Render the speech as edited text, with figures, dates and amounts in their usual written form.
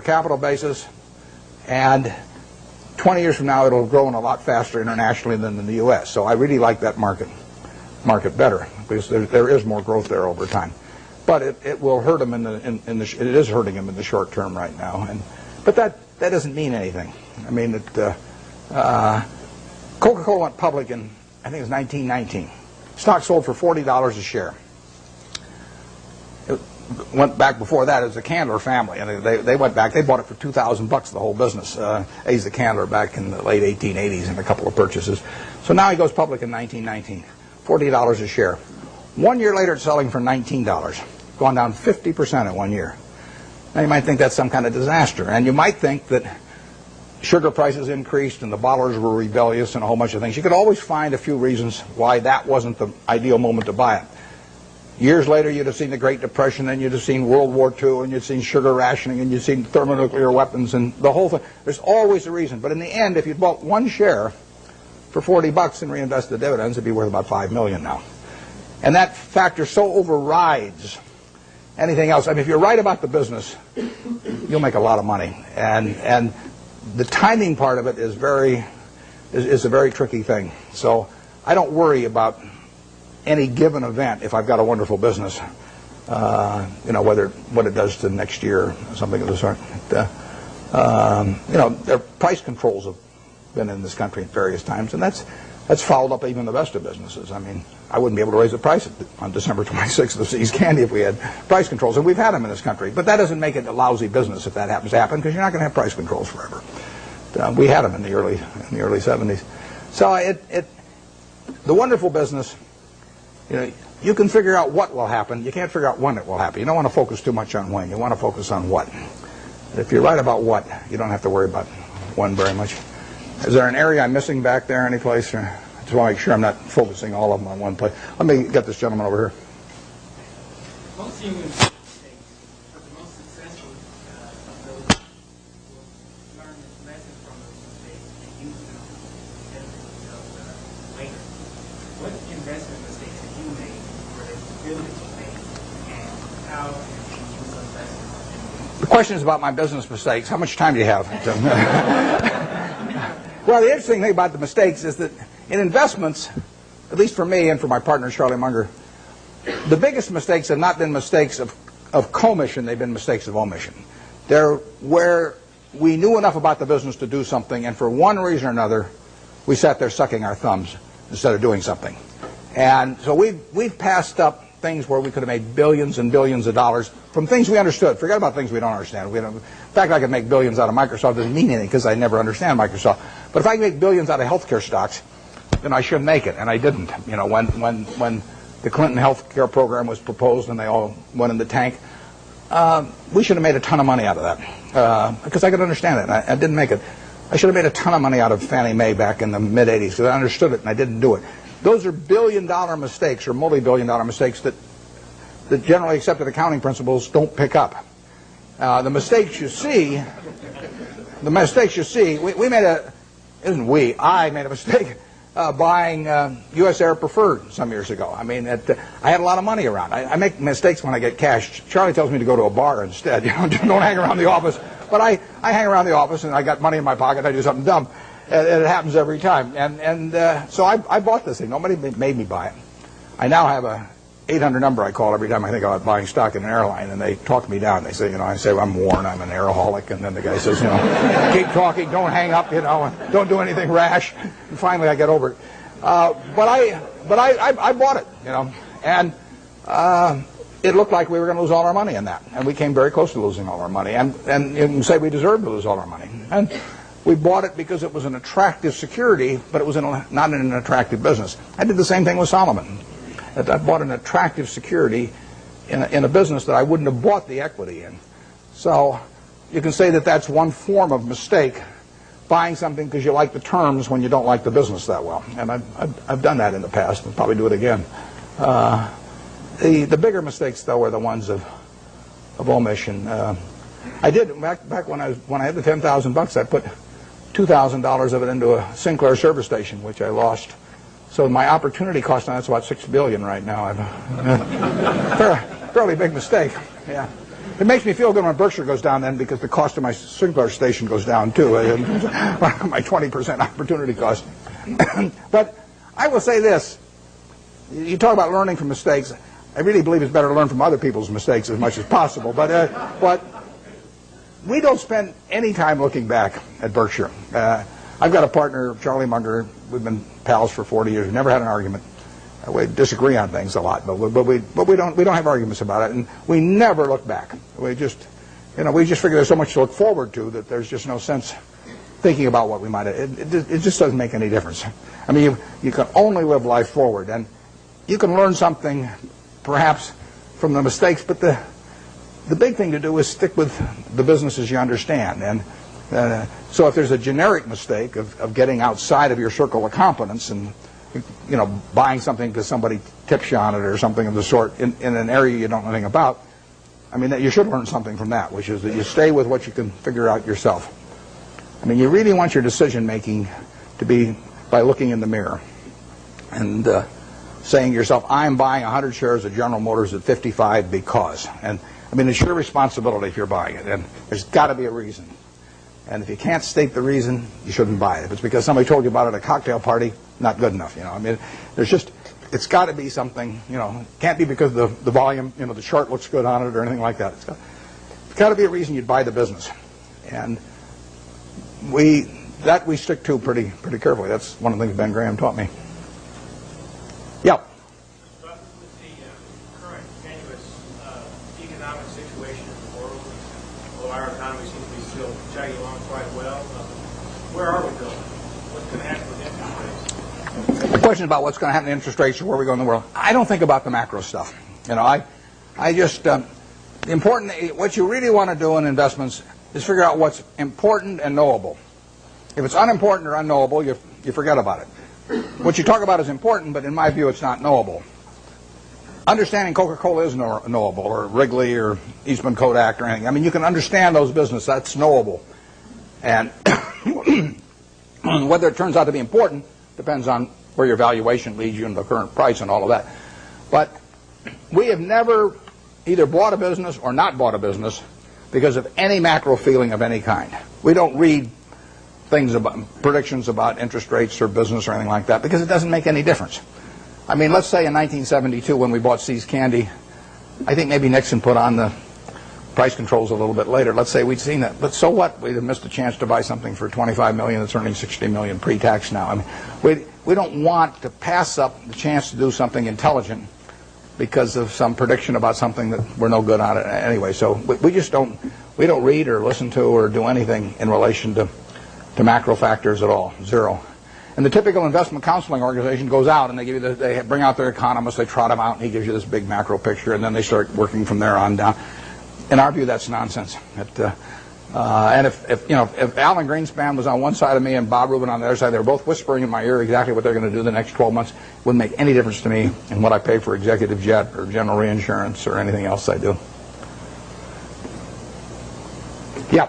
capital basis, and 20 years from now it'll grow a lot faster internationally than in the U.S. So I really like that market better because there is more growth there over time. But it will hurt them it is hurting them in the short term right now. But that doesn't mean anything. I mean, Coca-Cola went public in, I think it was 1919. Stock sold for $40 a share. It went back before that as the Candler family, and they went back. They bought it for $2,000, the whole business. Asa Candler back in the late 1880s in a couple of purchases. So now he goes public in 1919, $40 a share. 1 year later, it's selling for $19, gone down 50% in 1 year. Now you might think that's some kind of disaster, and you might think that sugar prices increased and the bottlers were rebellious and a whole bunch of things. You could always find a few reasons why that wasn't the ideal moment to buy it. Years later, you'd have seen the Great Depression, and you'd have seen World War II, and you'd seen sugar rationing, and you'd seen thermonuclear weapons, and the whole thing. There's always a reason. But in the end, if you'd bought one share for $40 and reinvested the dividends, it'd be worth about $5 million now. And that factor so overrides anything else. I mean, if you're right about the business, you'll make a lot of money. And the timing part of it is a very tricky thing. So I don't worry about any given event if I've got a wonderful business, what it does to next year or something of the sort. Their price controls have been in this country at various times, and that's fouled up even the best of businesses. I mean, I wouldn't be able to raise the price on December 26th of See's Candy if we had price controls, and we've had them in this country. But that doesn't make it a lousy business if that happens to happen, because you're not going to have price controls forever. We had them in the early 70s. So the wonderful business. You can figure out what will happen. You can't figure out when it will happen. You don't want to focus too much on when. You want to focus on what. If you're right about what, you don't have to worry about when very much. Is there an area I'm missing back there any place? I just want to make sure I'm not focusing all of them on one place. Let me get this gentleman over here. Most human mistakes, but the most successful of those will learn lessons from those mistakes and use them to benefit themselves later. What investment mistakes have you made or that you feel that you made, and how can you use those lessons? The question is about my business mistakes. How much time do you have? Well, the interesting thing about the mistakes is that in investments, at least for me and for my partner Charlie Munger, the biggest mistakes have not been mistakes of commission, they've been mistakes of omission. They're where we knew enough about the business to do something, and for one reason or another, we sat there sucking our thumbs instead of doing something. And so we've passed up things where we could have made billions and billions of dollars from things we understood. Forget about things we don't understand. In fact, I could make billions out of Microsoft. Doesn't mean anything because I never understand Microsoft. But if I can make billions out of healthcare stocks, then I should make it, and I didn't. When the Clinton healthcare program was proposed and they all went in the tank, we should have made a ton of money out of that because I could understand it. And I didn't make it. I should have made a ton of money out of Fannie Mae back in the mid-'80s because I understood it and I didn't do it. Those are billion-dollar mistakes or multi-billion-dollar mistakes that generally accepted accounting principles don't pick up. The mistakes you see, I made a mistake buying U.S. Air Preferred some years ago. I mean, I had a lot of money around. I make mistakes when I get cash. Charlie tells me to go to a bar instead. Don't hang around the office. But I hang around the office and I got money in my pocket. I do something dumb. And it happens every time. So I bought this thing. Nobody made me buy it. I now have a 800 number I call every time I think about buying stock in an airline, and they talk me down. They say, I say, well, I'm Warren, I'm an airaholic, and then the guy says, keep talking, don't hang up, and don't do anything rash. And finally, I get over it. But I bought it, and it looked like we were going to lose all our money in that, and we came very close to losing all our money, and you can say we deserved to lose all our money. And we bought it because it was an attractive security, but it was not in an attractive business. I did the same thing with Solomon. I bought an attractive security in a business that I wouldn't have bought the equity in. So you can say that that's one form of mistake, buying something because you like the terms when you don't like the business that well. And I've done that in the past and probably do it again. The bigger mistakes, though, are the ones of omission. I did back when I had the $10,000. I put $2,000 of it into a Sinclair service station, which I lost. So my opportunity cost on that's about $6 billion right now. Fairly big mistake. Yeah. It makes me feel good when Berkshire goes down then, because the cost of my Sinclair station goes down too. My 20% opportunity cost. But I will say this. You talk about learning from mistakes. I really believe it's better to learn from other people's mistakes as much as possible. But we don't spend any time looking back at Berkshire. I've got a partner, Charlie Munger. We've been pals for 40 years. We've never had an argument. We disagree on things a lot, but we don't have arguments about it, and we never look back. We just figure there's so much to look forward to that there's just no sense thinking about what we might have. It just doesn't make any difference. I mean, you can only live life forward, and you can learn something perhaps from the mistakes, but the big thing to do is stick with the businesses you understand. And so if there's a generic mistake of getting outside of your circle of competence and buying something because somebody tips you on it or something of the sort in an area you don't know anything about, I mean, you should learn something from that, which is that you stay with what you can figure out yourself. I mean, you really want your decision making to be by looking in the mirror and saying to yourself, I'm buying 100 shares of General Motors at 55 because. And I mean, it's your responsibility if you're buying it, and there's got to be a reason. And if you can't state the reason, you shouldn't buy it. If it's because somebody told you about it at a cocktail party, not good enough. I mean, it's got to be something. It can't be because the volume, the chart looks good on it or anything like that. It's got to be a reason you'd buy the business, and we stick to pretty carefully. That's one of the things Ben Graham taught me. Yeah. But with the current tenuous economic situation in the world, although our economy seems to be still chugging along quite well, where are we going? What's going to happen with interest rates? The question about what's going to happen to interest rates or where we go in the world, I don't think about the macro stuff. I just what you really want to do in investments is figure out what's important and knowable. If it's unimportant or unknowable, you forget about it. What you talk about is important, but in my view, it's not knowable. Understanding Coca-Cola is knowable, or Wrigley, or Eastman Kodak, or anything. I mean, you can understand those businesses. That's knowable. And whether it turns out to be important depends on where your valuation leads you and the current price and all of that. But we have never either bought a business or not bought a business because of any macro feeling of any kind. We don't read things about predictions about interest rates or business or anything like that because it doesn't make any difference. I mean, let's say in 1972 when we bought See's Candy, I think maybe Nixon put on the price controls a little bit later. Let's say we'd seen that, but so what? We'd have missed a chance to buy something for $25 million that's earning $60 million pre-tax now. I mean, we don't want to pass up the chance to do something intelligent because of some prediction about something that we're no good on it anyway. So we just don't read or listen to or do anything in relation to macro factors at all, zero. And the typical investment counseling organization goes out and they bring out their economists, they trot them out, and he gives you this big macro picture, and then they start working from there on down. In our view, that's nonsense. And if Alan Greenspan was on one side of me and Bob Rubin on the other side, they were both whispering in my ear exactly what they're going to do the next 12 months. It wouldn't make any difference to me in what I pay for Executive Jet or General Reinsurance or anything else I do.